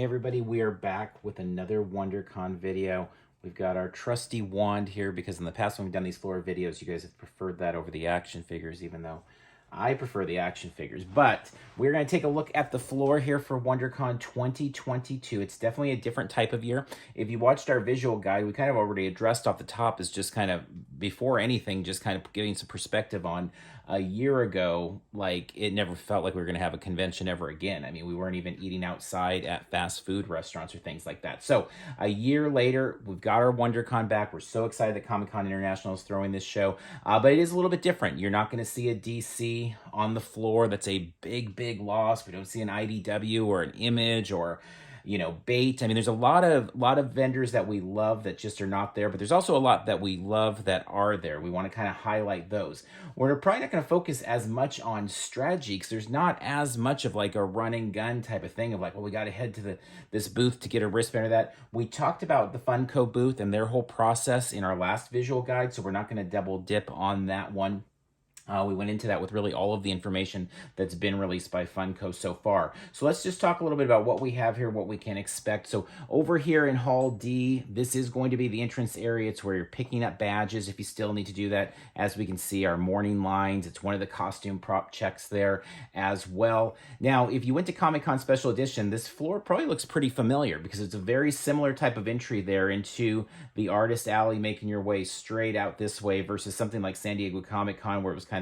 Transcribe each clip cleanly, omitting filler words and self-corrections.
Hey everybody, we are back with another WonderCon video. We've got our trusty wand here because in the past when we've done these floor videos, you guys have preferred that over the action figures, even though I prefer the action figures. But we're going to take a look at the floor here for WonderCon 2022. It's definitely a different type of year. If you watched our visual guide, we kind of already addressed off the top is just kind of, before anything, just kind of giving some perspective on a year ago, like it never felt like we were going to have a convention ever again. I mean, we weren't even eating outside at fast food restaurants or things like that. So a year later, we've got our WonderCon back. We're so excited that Comic-Con International is throwing this show, but it is a little bit different. You're not going to see a DC on the floor. That's a big loss. We don't see an IDW or an Image or bait. I mean, there's a lot of vendors that we love that just are not there, but there's also a lot that we love that are there. We want to kind of highlight those. We're probably not going to focus as much on strategy because there's not as much of like a run and gun type of thing of like, well, we got to head to this booth to get a wristband or that. We talked about the Funko booth and their whole process in our last visual guide, so we're not going to double dip on that one. We went into that with really all of the information that's been released by Funko so far. So let's just talk a little bit about what we have here, what we can expect. So over here in Hall D, this is going to be the entrance area. It's where you're picking up badges if you still need to do that. As we can see, our morning lines, it's one of the costume prop checks there as well. Now, if you went to Comic-Con Special Edition, this floor probably looks pretty familiar because it's a very similar type of entry there into the Artist Alley, making your way straight out this way versus something like San Diego Comic-Con where it was kind of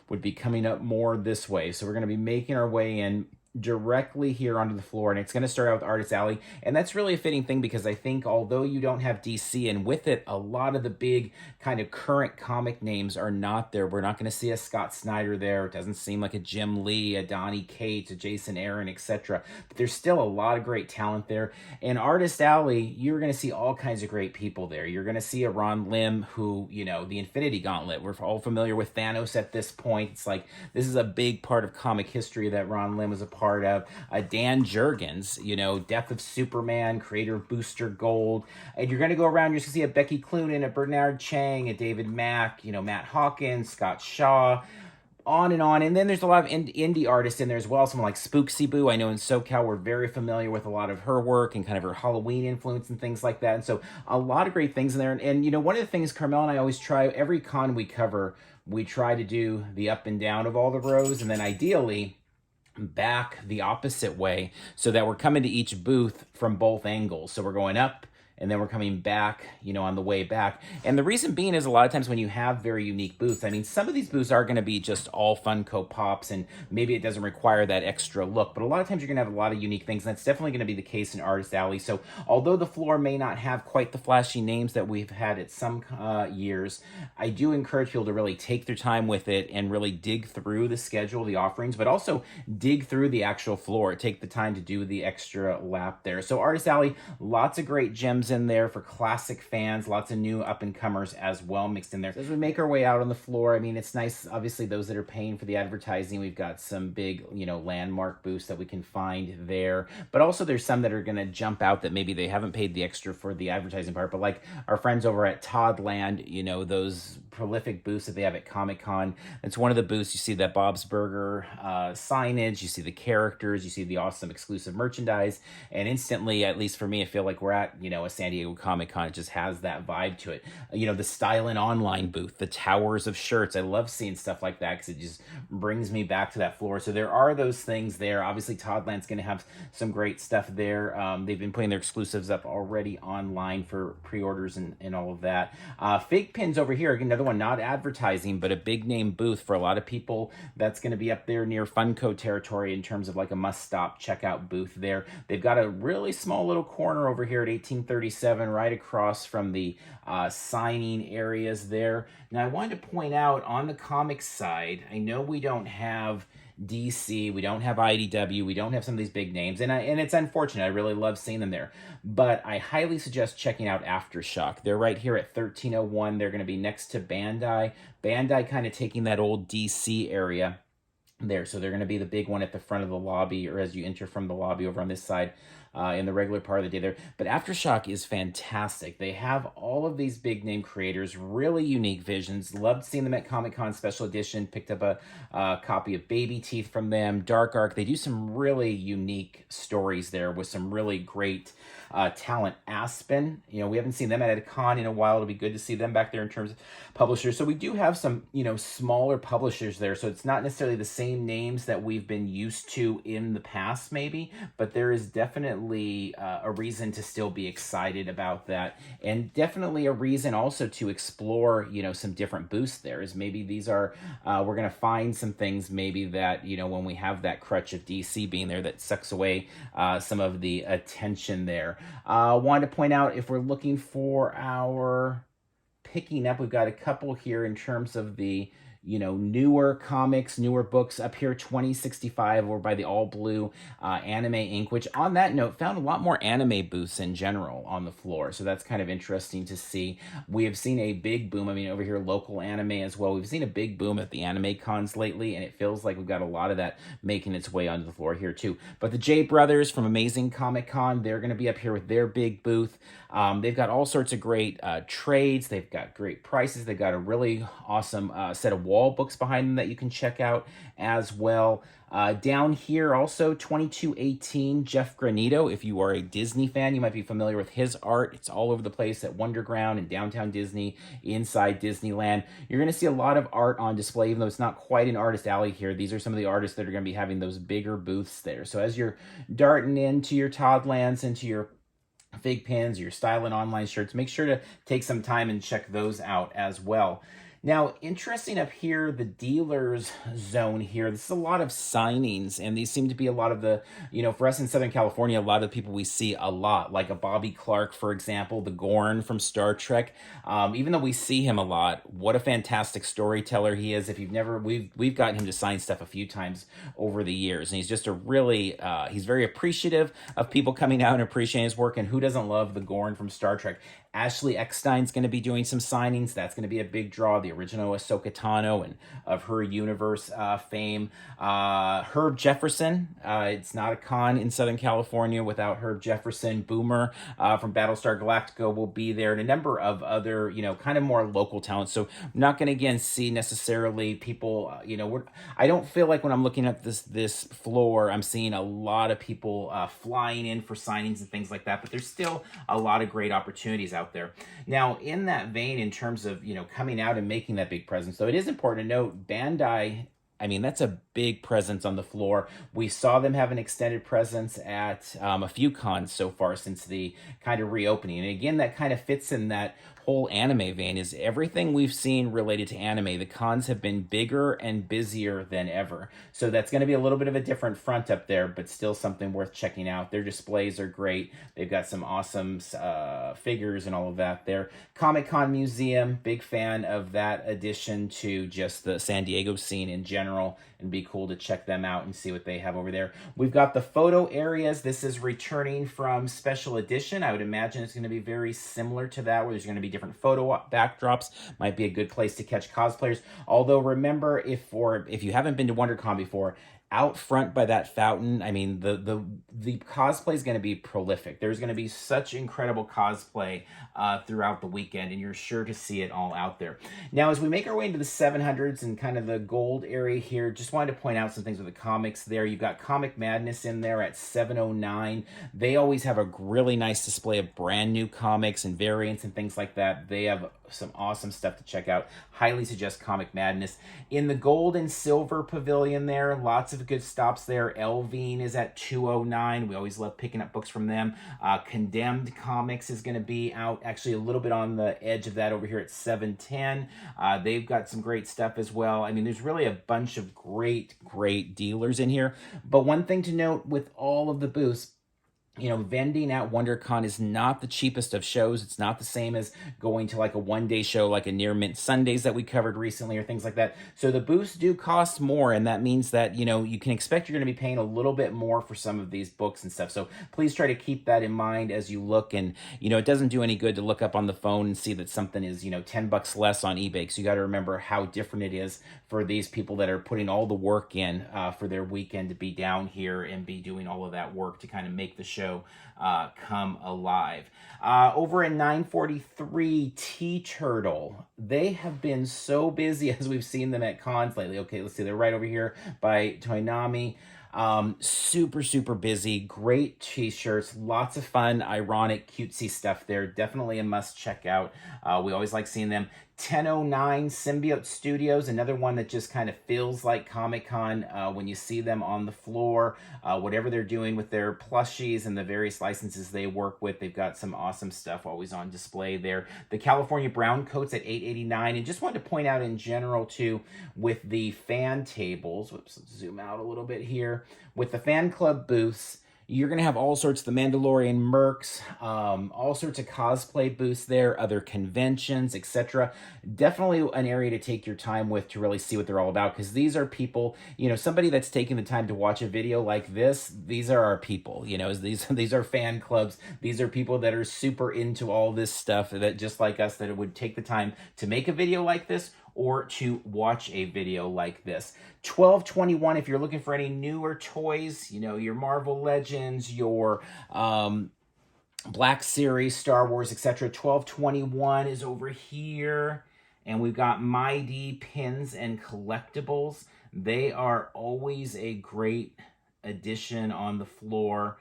would be coming up more this way. So we're going to be making our way in directly here onto the floor, and it's going to start out with Artist Alley, and that's really a fitting thing because I think although you don't have DC, and with it a lot of the big kind of current comic names are not there. We're not going to see a Scott Snyder there. It doesn't seem like a Jim Lee, a Donny Cates, a Jason Aaron, etc. But there's still a lot of great talent there. In Artist Alley, you're going to see all kinds of great people there. You're going to see a Ron Lim who, the Infinity Gauntlet. We're all familiar with Thanos at this point. It's like this is a big part of comic history that Ron Lim was a part of. Dan Jurgens, Death of Superman, creator of Booster Gold. And you're going to go around, you're going to see a Becky Cloonan, a Bernard Chang, a David Mack, Matt Hawkins, Scott Shaw, on and on. And then there's a lot of indie artists in there as well. Someone like Spooksy Boo. I know in SoCal we're very familiar with a lot of her work and kind of her Halloween influence and things like that. And so a lot of great things in there. And one of the things Carmel and I always try, every con we cover, we try to do the up and down of all the rows. And then ideally back the opposite way so that we're coming to each booth from both angles. So we're going up and then we're coming back, on the way back. And the reason being is a lot of times when you have very unique booths, I mean, some of these booths are going to be just all Funko Pops, and maybe it doesn't require that extra look, but a lot of times you're going to have a lot of unique things, and that's definitely going to be the case in Artist Alley. So although the floor may not have quite the flashy names that we've had at some years, I do encourage people to really take their time with it and really dig through the schedule, the offerings, but also dig through the actual floor. Take the time to do the extra lap there. So Artist Alley, lots of great gems in there for classic fans, lots of new up-and-comers as well mixed in there. So as we make our way out on the floor, I mean, it's nice, obviously, those that are paying for the advertising. We've got some big, landmark booths that we can find there, but also there's some that are going to jump out that maybe they haven't paid the extra for the advertising part, but like our friends over at Toddland, those prolific booths that they have at Comic-Con. It's one of the booths. You see that Bob's Burger signage, you see the characters, you see the awesome exclusive merchandise, and instantly, at least for me, I feel like we're at, a San Diego Comic-Con. It just has that vibe to it. The Stylin' Online booth, the towers of shirts. I love seeing stuff like that because it just brings me back to that floor. So there are those things there. Obviously, Toddland's going to have some great stuff there. They've been putting their exclusives up already online for pre-orders and all of that. Fake Pins over here, another one, not advertising, but a big name booth for a lot of people. That's going to be up there near Funko territory in terms of like a must-stop checkout booth there. They've got a really small little corner over here at 1837 right across from the signing areas there. Now, I wanted to point out on the comics side, I know we don't have DC, we don't have IDW, we don't have some of these big names, and it's unfortunate. I really love seeing them there, but I highly suggest checking out Aftershock. They're right here at 1301. They're going to be next to Bandai. Bandai kind of taking that old DC area there, so they're going to be the big one at the front of the lobby, or as you enter from the lobby over on this side in the regular part of the day there. But Aftershock is fantastic. They have all of these big name creators, really unique visions. Loved seeing them at Comic-Con Special Edition. Picked up a copy of Baby Teeth from them, Dark Arc. They do some really unique stories there with some really great talent. Aspen, we haven't seen them at a con in a while. It'll be good to see them back there in terms of publishers. So we do have some, smaller publishers there. So it's not necessarily the same names that we've been used to in the past, maybe, but there is definitely a reason to still be excited about that, and definitely a reason also to explore, some different booths there. Is maybe these are we're going to find some things maybe that, when we have that crutch of DC being there, that sucks away some of the attention there. Wanted to point out, if we're looking for our picking up, we've got a couple here in terms of the newer comics, newer books up here. 2065 or by the All Blue Anime Inc., which on that note found a lot more anime booths in general on the floor, so that's kind of interesting to see. We have seen a big boom, over here local anime as well. We've seen a big boom at the anime cons lately, and it feels like we've got a lot of that making its way onto the floor here too. But the J Brothers from Amazing Comic Con, they're going to be up here with their big booth. They've got all sorts of great trades. They've got great prices. They've got a really awesome set of wall books behind them that you can check out as well. Down here also, 2218, Jeff Granito. If you are a Disney fan, you might be familiar with his art. It's all over the place at Wonderground and Downtown Disney, inside Disneyland. You're going to see a lot of art on display, even though it's not quite an artist alley here. These are some of the artists that are going to be having those bigger booths there. So as you're darting into your Toddlands, into your Fig Pins, your Styling Online shirts, make sure to take some time and check those out as well. Now, interesting up here, the dealers zone here, this is a lot of signings, and these seem to be a lot of the, for us in Southern California, a lot of the people we see a lot, like a Bobby Clark, for example, the Gorn from Star Trek. Even though we see him a lot, what a fantastic storyteller he is. If you've never, we've gotten him to sign stuff a few times over the years, and he's just a really, he's very appreciative of people coming out and appreciating his work, and who doesn't love the Gorn from Star Trek? Ashley Eckstein's going to be doing some signings. That's going to be a big draw. The original Ahsoka Tano and of her universe fame. Herb Jefferson. It's not a con in Southern California without Herb Jefferson. Boomer from Battlestar Galactica will be there, and a number of other, kind of more local talents. So I'm not going to, again, see necessarily people, I don't feel like when I'm looking at this floor, I'm seeing a lot of people flying in for signings and things like that, but there's still a lot of great opportunities out there. Now, in that vein, in terms of, coming out and making that big presence, though, it is important to note Bandai, that's a big presence on the floor. We saw them have an extended presence at a few cons so far since the kind of reopening. And again, that kind of fits in that whole anime vein. Is everything we've seen related to anime, the cons have been bigger and busier than ever. So that's going to be a little bit of a different front up there, but still something worth checking out. Their displays are great. They've got some awesome figures and all of that there. Comic-Con Museum, big fan of that addition to just the San Diego scene in general, and be cool to check them out and see what they have over there. We've got the photo areas. This is returning from Special Edition. I would imagine it's going to be very similar to that, where there's going to be different photo backdrops. Might be a good place to catch cosplayers. Although remember, if you haven't been to WonderCon before, out front by that fountain, the cosplay is going to be prolific. There's going to be such incredible cosplay throughout the weekend, and you're sure to see it all out there. Now, as we make our way into the 700s and kind of the gold area here, just wanted to point out some things with the comics there. You've got Comic Madness in there at 709. They always have a really nice display of brand new comics and variants and things like that. They have some awesome stuff to check out. Highly suggest Comic Madness. In the gold and silver pavilion there, lots of good stops there. Elvine is at 209. We always love picking up books from them. Condemned Comics is going to be out actually a little bit on the edge of that over here at 710. They've got some great stuff as well. There's really a bunch of great dealers in here. But one thing to note with all of the booths, vending at WonderCon is not the cheapest of shows. It's not the same as going to like a one-day show like a Near Mint Sundays that we covered recently or things like that. So the booths do cost more, and that means that, you can expect you're going to be paying a little bit more for some of these books and stuff. So please try to keep that in mind as you look. And, it doesn't do any good to look up on the phone and see that something is, $10 less on eBay. So you got to remember how different it is for these people that are putting all the work in for their weekend to be down here and be doing all of that work to kind of make the show show come alive. Over in 943, T-Turtle. They have been so busy as we've seen them at cons lately. Okay, let's see. They're right over here by Toinami. Super, super busy. Great t-shirts. Lots of fun, ironic, cutesy stuff there. Definitely a must check out. We always like seeing them. 1009 Symbiote Studios, another one that just kind of feels like Comic-Con when you see them on the floor. Whatever they're doing with their plushies and the various licenses they work with, they've got some awesome stuff always on display there. The California Brown Coats at $8.89. And just wanted to point out in general, too, with the fan tables, whoops, let's zoom out a little bit here, with the fan club booths, you're going to have all sorts of the Mandalorian mercs, all sorts of cosplay booths there, other conventions, etc. Definitely an area to take your time with to really see what they're all about, because these are people, you know, somebody that's taking the time to watch a video like this, these are our people, you know, these are fan clubs. These are people that are super into all this stuff, that just like us, that it would take the time to make a video like this or to watch a video like this. 1221, if you're looking for any newer toys, you know, your Marvel Legends, your Black Series, Star Wars, etc. 1221 is over here. And we've got Mighty pins and collectibles. They are always a great addition on the floor.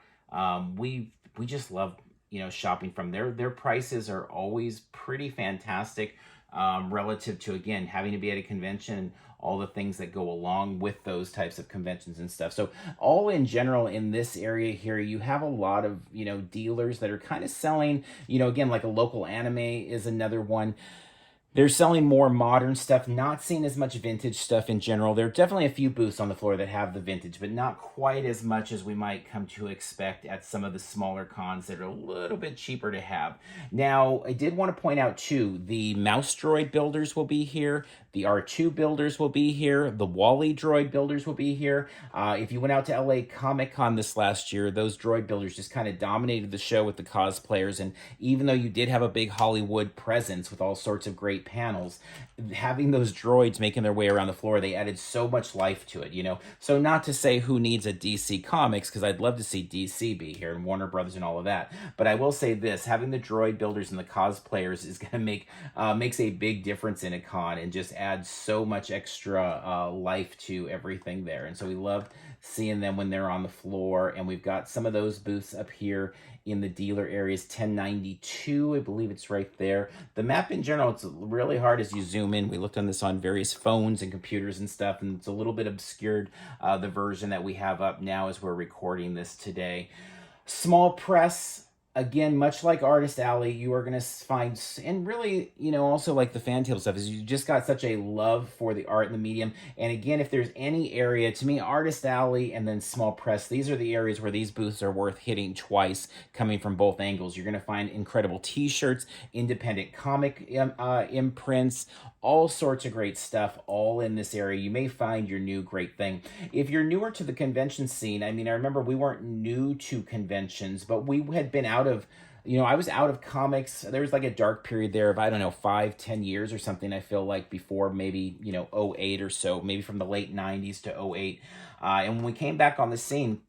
We just love, you know, shopping from there. Their prices are always pretty fantastic. Relative to, again, having to be at a convention and all the things that go along with those types of conventions and stuff. So all in general in this area here, you have a lot of, you know, dealers that are kind of selling, you know, again, like a local anime is another one. They're selling more modern stuff, not seeing as much vintage stuff in general. There are definitely a few booths on the floor that have the vintage, but not quite as much as we might come to expect at some of the smaller cons that are a little bit cheaper to have. Now, I did want to point out, too, the Mouse Droid builders will be here. The R2 builders will be here. The Wall-E droid builders will be here. If you went out to LA Comic-Con this last year, those droid builders just kind of dominated the show with the cosplayers. And even though you did have a big Hollywood presence with all sorts of great panels, having those droids making their way around the floor, they added so much life to it, you know. So not to say who needs a DC Comics, because I'd love to see DC be here and Warner Brothers and all of that. But I will say this, having the droid builders and the cosplayers is going to make makes a big difference in a con and just adds so much extra life to everything there. And so we love seeing them when they're on the floor. And we've got some of those booths up here in the dealer areas. 1092, I believe it's right there. The map in general, it's really hard as you zoom in. We looked on this on various phones and computers and stuff, and it's a little bit obscured, the version that we have up now as we're recording this today. Small press. Again, much like Artist Alley, you are going to find, and really, you know, also like the fan table stuff, is you just got such a love for the art and the medium. And again, if there's any area, to me, Artist Alley and then Small Press, these are the areas where these booths are worth hitting twice, coming from both angles. You're going to find incredible t-shirts, independent comic imprints, all sorts of great stuff, all in this area. You may find your new great thing. If you're newer to the convention scene, I mean, I remember we weren't new to conventions, but we had been out of, you know, I was out of comics. There was like a dark period there of, I don't know, 5-10 years or something, I feel like, before maybe, you know, 08 or so, maybe from the late 90s to 08. And when we came back on the scene,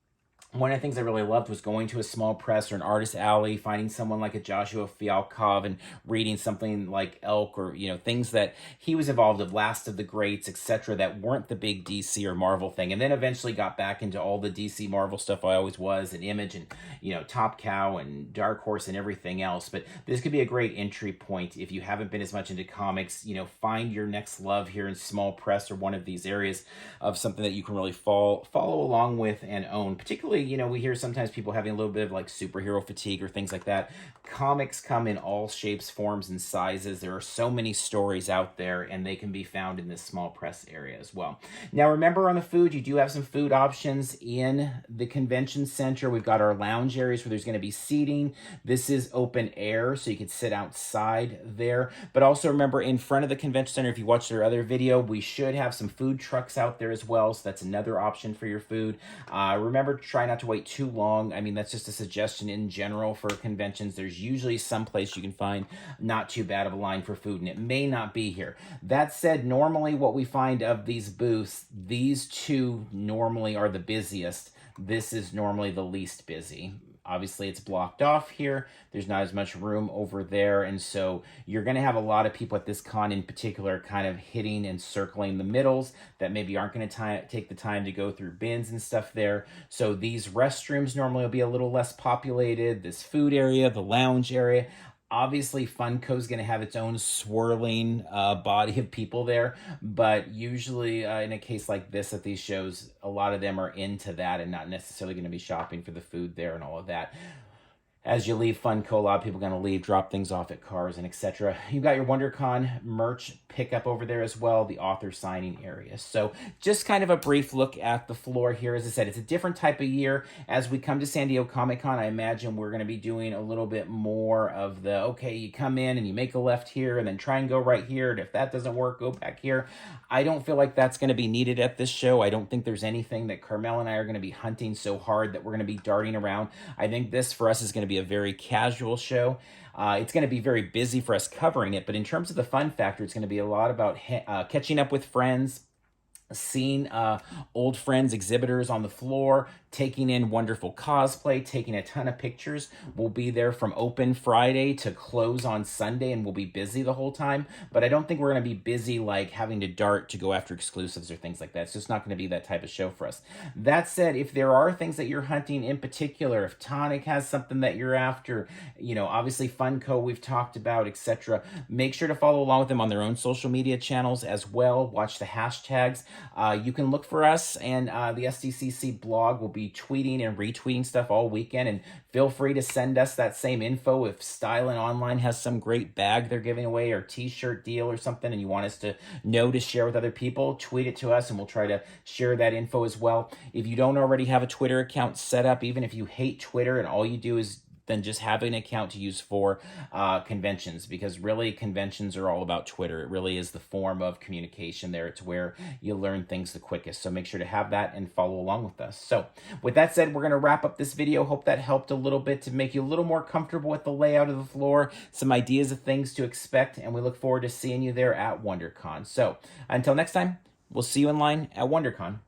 one of the things I really loved was going to a small press or an Artist Alley, finding someone like a Joshua Fialkov and reading something like Elk, or, you know, things that he was involved with, Last of the Greats, etc., that weren't the big DC or Marvel thing. And then eventually got back into all the DC Marvel stuff I always was, and Image and, you know, Top Cow and Dark Horse and everything else. But this could be a great entry point if you haven't been as much into comics. You know, find your next love here in small press or one of these areas of something that you can really follow along with and own. Particularly, you know, we hear sometimes people having a little bit of like superhero fatigue or things like that. Comics come in all shapes, forms, and sizes. There are so many stories out there, and they can be found in this small press area as well. Now, remember, on the food, you do have some food options in the convention center. We've got our lounge areas where there's going to be seating. This is open air, so you can sit outside there. But also remember, in front of the convention center, if you watched our other video, we should have some food trucks out there as well. So that's another option for your food. Remember, try not to wait too long. I mean, that's just a suggestion in general for conventions. There's usually some place you can find not too bad of a line for food, and it may not be here. That said, normally what we find of these booths, these two normally are the busiest. This is normally the least busy. Obviously, it's blocked off here. There's not as much room over there. And so you're going to have a lot of people at this con in particular kind of hitting and circling the middles that maybe aren't going to take the time to go through bins and stuff there. So these restrooms normally will be a little less populated. This food area, the lounge area. Obviously, Funko is going to have its own swirling body of people there, but usually in a case like this at these shows, a lot of them are into that and not necessarily going to be shopping for the food there and all of that. As you leave Funko, a lot of people are going to leave, drop things off at cars and etc. You've got your WonderCon merch pickup over there as well, the author signing area. So just kind of a brief look at the floor here. As I said, it's a different type of year. As we come to San Diego Comic-Con, I imagine we're going to be doing a little bit more of the, okay, you come in and you make a left here and then try and go right here. And if that doesn't work, go back here. I don't feel like that's going to be needed at this show. I don't think there's anything that Carmel and I are going to be hunting so hard that we're going to be darting around. I think this for us is going to be a very casual show. It's going to be very busy for us covering it, but in terms of the fun factor, it's going to be a lot about catching up with friends, seeing old friends, exhibitors on the floor, taking in wonderful cosplay, taking a ton of pictures. We'll be there from open Friday to close on Sunday, and we'll be busy the whole time. But I don't think we're going to be busy like having to dart to go after exclusives or things like that. It's just not going to be that type of show for us. That said, if there are things that you're hunting in particular, if Tonic has something that you're after, you know, obviously Funko we've talked about, etc., make sure to follow along with them on their own social media channels as well. Watch the hashtags. You can look for us, and the SDCC blog will be tweeting and retweeting stuff all weekend, and feel free to send us that same info if Stylin' Online has some great bag they're giving away or t-shirt deal or something and you want us to know to share with other people. Tweet it to us and we'll try to share that info as well. If you don't already have a Twitter account set up, even if you hate Twitter and all you do is than just having an account to use for conventions, because really conventions are all about Twitter. It really is the form of communication there. It's where you learn things the quickest. So make sure to have that and follow along with us. So with that said, we're going to wrap up this video. Hope that helped a little bit to make you a little more comfortable with the layout of the floor, some ideas of things to expect, and we look forward to seeing you there at WonderCon. So until next time, we'll see you in line at WonderCon.